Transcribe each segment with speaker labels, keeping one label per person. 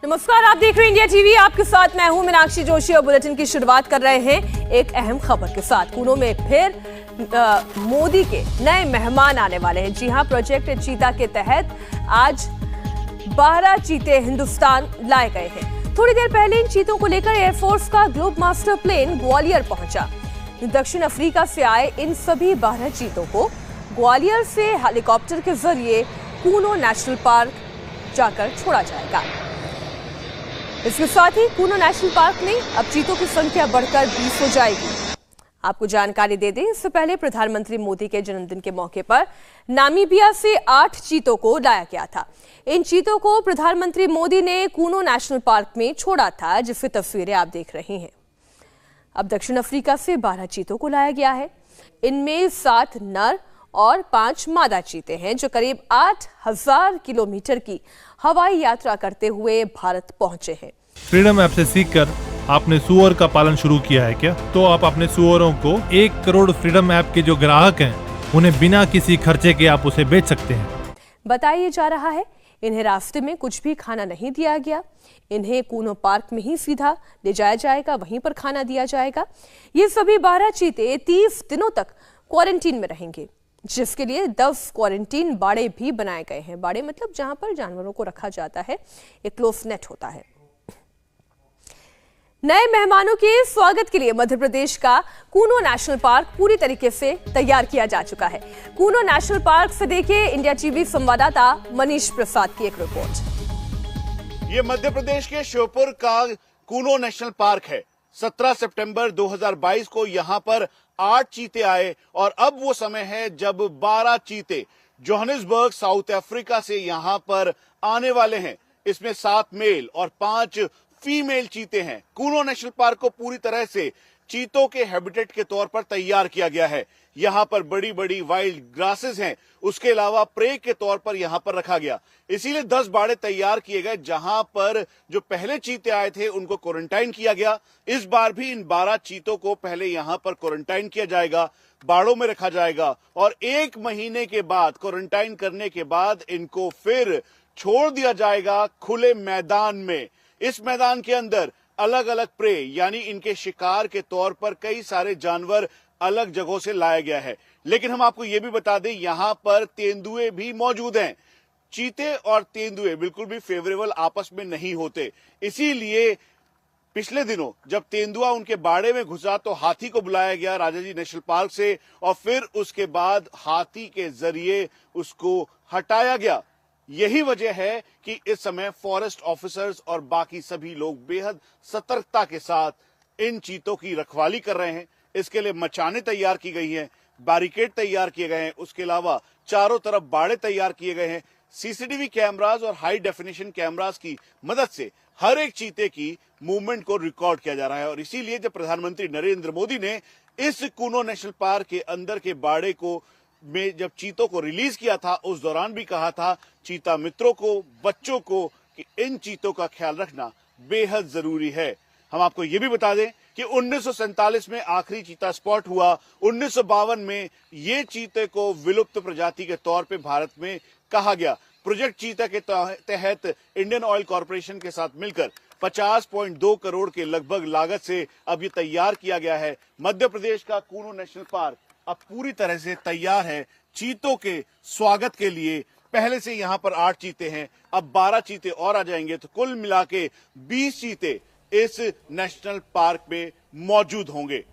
Speaker 1: नमस्कार, आप देख रहे हैं इंडिया टीवी। आपके साथ मैं हूं मीनाक्षी जोशी और बुलेटिन की शुरुआत कर रहे हैं एक अहम खबर के साथ। कूनो में फिर मोदी के नए मेहमान आने वाले हैं। जी हां, प्रोजेक्ट चीता के तहत आज 12 चीते हिंदुस्तान लाए गए हैं। थोड़ी देर पहले इन चीतों को लेकर एयरफोर्स का ग्लोब मास्टर प्लेन ग्वालियर पहुंचा। दक्षिण अफ्रीका से आए इन सभी 12 चीतों को ग्वालियर से हेलीकॉप्टर के जरिए कूनो नेशनल पार्क जाकर छोड़ा जाएगा। इसके साथ ही कूनो नेशनल पार्क में अब चीतों की संख्या बढ़कर 20 हो जाएगी। आपको जानकारी दे दें, इससे पहले प्रधानमंत्री मोदी के जन्मदिन के मौके पर नामीबिया से 8 चीतों को लाया गया था। इन चीतों को प्रधानमंत्री मोदी ने कूनो नेशनल पार्क में छोड़ा था, जिसकी तस्वीरें आप देख रहे हैं। अब दक्षिण अफ्रीका से 12 चीतों को लाया गया है। इनमें 7 नर और 5 मादा चीते हैं, जो करीब 8000 किलोमीटर की हवाई यात्रा करते हुए भारत पहुंचे हैं।
Speaker 2: फ्रीडम ऐप से सीखकर आपने सूअर का पालन शुरू किया है क्या? तो आप अपने सूअरों को 1 करोड़ फ्रीडम ऐप के जो ग्राहक हैं, उन्हें बिना किसी खर्चे के आप उसे बेच सकते हैं।
Speaker 1: बताया जा रहा है इन्हें रास्ते में कुछ भी खाना नहीं दिया गया। इन्हें कूनो पार्क में ही सीधा ले जाया जाएगा, वहीं पर खाना दिया जाएगा। ये सभी 12 चीते 30 दिनों तक क्वारंटीन में रहेंगे, जिसके लिए 10 क्वारंटीन बाड़े भी बनाए गए हैं। बाड़े मतलब जहां पर जानवरों को रखा जाता है, एक क्लोज नेट होता है। नए मेहमानों के स्वागत के लिए मध्य प्रदेश का कूनो नेशनल पार्क पूरी तरीके से तैयार किया जा चुका है। कूनो नेशनल पार्क से देखिए इंडिया टीवी संवाददाता मनीष प्रसाद की एक रिपोर्ट।
Speaker 3: ये मध्य प्रदेश के श्योपुर का कूनो नेशनल पार्क है। 17 सितंबर 2022 को यहाँ पर 8 चीते आए और अब वो समय है जब 12 चीते जोहानिसबर्ग साउथ अफ्रीका से यहाँ पर आने वाले हैं। इसमें 7 मेल और 5 फीमेल चीते हैं। कूनो नेशनल पार्क को पूरी तरह से चीतों के हैबिटेट के तौर पर तैयार किया गया है। यहाँ पर बड़ी बड़ी वाइल्ड ग्रासेस हैं, उसके अलावा प्रे के तौर पर यहाँ पर रखा गया। इसीलिए 10 बाड़े तैयार किए गए, जहां पर जो पहले चीते आए थे उनको क्वारंटाइन किया गया। इस बार भी इन 12 चीतों को पहले यहाँ पर क्वारंटाइन किया जाएगा, बाड़ों में रखा जाएगा और 1 महीने के बाद क्वारंटाइन करने के बाद इनको फिर छोड़ दिया जाएगा खुले मैदान में। इस मैदान के अंदर अलग अलग प्रे यानी इनके शिकार के तौर पर कई सारे जानवर अलग जगहों से लाया गया है। लेकिन हम आपको यह भी बता दें, यहां पर तेंदुए भी मौजूद हैं। चीते और तेंदुए बिल्कुल भी फेवरेबल आपस में नहीं होते। इसीलिए पिछले दिनों जब तेंदुआ उनके बाड़े में घुसा तो हाथी को बुलाया गया राजाजी नेशनल पार्क से और फिर उसके बाद हाथी के जरिए उसको हटाया गया। यही वजह है कि इस समय फॉरेस्ट ऑफिसर्स और बाकी सभी लोग बेहद सतर्कता के साथ इन चीतों की रखवाली कर रहे हैं। इसके लिए मचाने तैयार की गई हैं, बैरिकेड तैयार किए गए हैं, उसके अलावा चारों तरफ बाड़े तैयार किए गए हैं। सीसीटीवी कैमरास और हाई डेफिनेशन कैमरास की मदद से हर एक चीते की मूवमेंट को रिकॉर्ड किया जा रहा है। और इसीलिए जब प्रधानमंत्री नरेंद्र मोदी ने इस कूनो नेशनल पार्क के अंदर के बाड़े को में जब चीतों को रिलीज किया था, उस दौरान भी कहा था चीता मित्रों को, बच्चों को, कि इन चीतों का ख्याल रखना बेहद जरूरी है। हम आपको यह भी बता दें कि 1947 में आखिरी चीता स्पॉट हुआ। 1952 में ये चीते को विलुप्त प्रजाति के तौर पे भारत में कहा गया। प्रोजेक्ट चीता के तहत इंडियन ऑयल कॉर्पोरेशन के साथ मिलकर 50.2 करोड़ के लगभग लागत से अब ये तैयार किया गया है। मध्य प्रदेश का कूनो नेशनल पार्क अब पूरी तरह से तैयार है चीतों के स्वागत के लिए। पहले से यहाँ पर 8 चीते हैं, अब 12 चीते और आ जाएंगे, तो कुल मिला के 20 चीते इस नेशनल पार्क में मौजूद होंगे।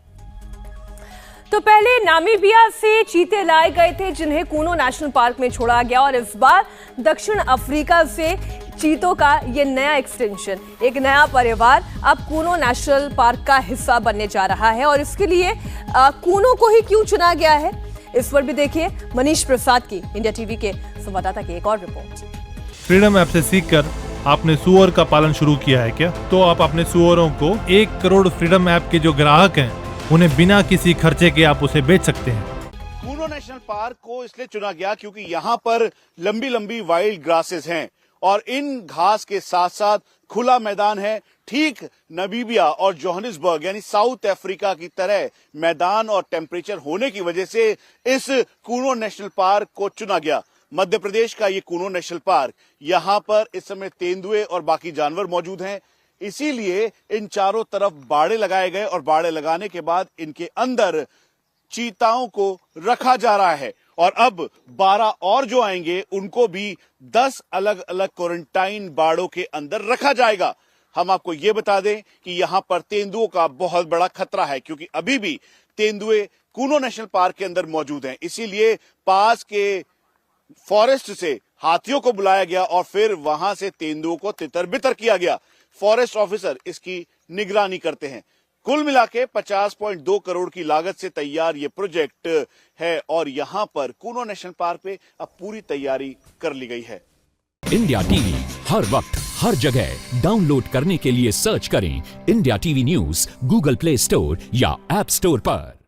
Speaker 1: तो पहले नामीबिया से चीते लाए गए थे, जिन्हें कूनो नेशनल पार्क में छोड़ा गया, और इस बार दक्षिण अफ्रीका से चीतों का ये नया एक्सटेंशन, एक नया परिवार अब कूनो नेशनल पार्क का हिस्सा बनने जा रहा है। और इसके लिए कूनो को ही क्यों चुना गया है, इस पर भी देखिए मनीष प्रसाद की इंडिया टीवी के संवाददाता की एक और रिपोर्ट।
Speaker 2: फ्रीडम ऐप से सीखकर आपने सूअर का पालन शुरू किया है क्या? तो आप अपने सूअरों को 1 करोड़ फ्रीडम ऐप के जो ग्राहक हैं, उन्हें बिना किसी खर्चे के आप उसे बेच सकते हैं।
Speaker 3: कूनो नेशनल पार्क को इसलिए चुना गया क्योंकि यहाँ पर लंबी लंबी वाइल्ड ग्रासेस हैं और इन घास के साथ साथ खुला मैदान है। ठीक नामीबिया और जोहानिसबर्ग यानी साउथ अफ्रीका की तरह मैदान और टेम्परेचर होने की वजह से इस कूनो नेशनल पार्क को चुना गया। मध्य प्रदेश का ये कूनो नेशनल पार्क, यहाँ पर इस समय तेंदुए और बाकी जानवर मौजूद हैं। इसीलिए इन चारों तरफ बाड़े लगाए गए और बाड़े लगाने के बाद इनके अंदर चीताओं को रखा जा रहा है और अब 12 और जो आएंगे उनको भी 10 अलग अलग क्वारंटाइन बाड़ों के अंदर रखा जाएगा। हम आपको ये बता दें कि यहां पर तेंदुओं का बहुत बड़ा खतरा है, क्योंकि अभी भी तेंदुए कूनो नेशनल पार्क के अंदर मौजूद हैं। इसीलिए पास के फॉरेस्ट से हाथियों को बुलाया गया और फिर वहां से तेंदुओं को तितर बितर किया गया। फॉरेस्ट ऑफिसर इसकी निगरानी करते हैं। कुल मिला के 50.2 करोड़ की लागत से तैयार ये प्रोजेक्ट है और यहां पर कूनो नेशनल पार्क पे अब पूरी तैयारी कर ली गई है।
Speaker 4: इंडिया टीवी हर वक्त हर जगह डाउनलोड करने के लिए सर्च करें India TV news Google play store या ऐप स्टोर पर।